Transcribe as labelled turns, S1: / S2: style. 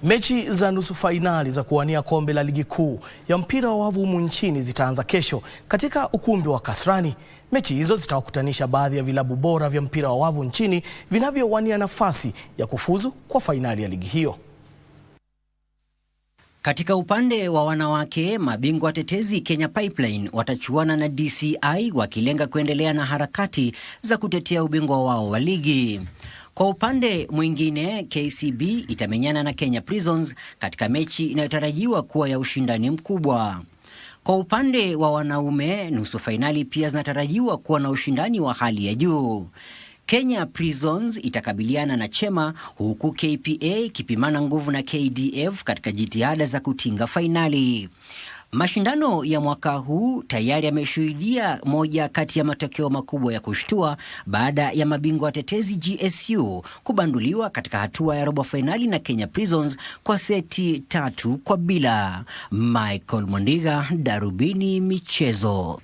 S1: Mechi za nusu fainali za kuwania kombe la ligi kuu ya mpira wa wavu humu nchini zitaanza kesho katika ukumbi wa Kasarani. Mechi hizo zitawakutanisha baadhi ya vilabu bora vya mpira wa wavu nchini vinavyowania nafasi ya kufuzu kwa fainali ya ligi hiyo.
S2: Katika upande wa wanawake, mabingwa watetezi Kenya Pipeline watachuana na DCI wakilenga kuendelea na harakati za kutetea ubingwa wao wa ligi. Kwa upande mwingine, KCB itamenyana na Kenya Prisons katika mechi inayotarajiwa kuwa ya ushindani mkubwa. Kwa upande wa wanaume, nusu fainali pia zinatarajiwa kuwa na ushindani wa hali ya juu. Kenya Prisons itakabiliana na Chema, huku KPA ikipimana nguvu na KDF katika jitihada za kutinga fainali. Mashindano ya mwaka huu tayari yameshuhudia moja kati ya matokeo makubwa ya kushtua baada ya mabingwa watetezi GSU kubanduliwa katika hatua ya robo fainali na Kenya Prisons kwa seti 3-0. Michael Mondiga, Darubini Michezo.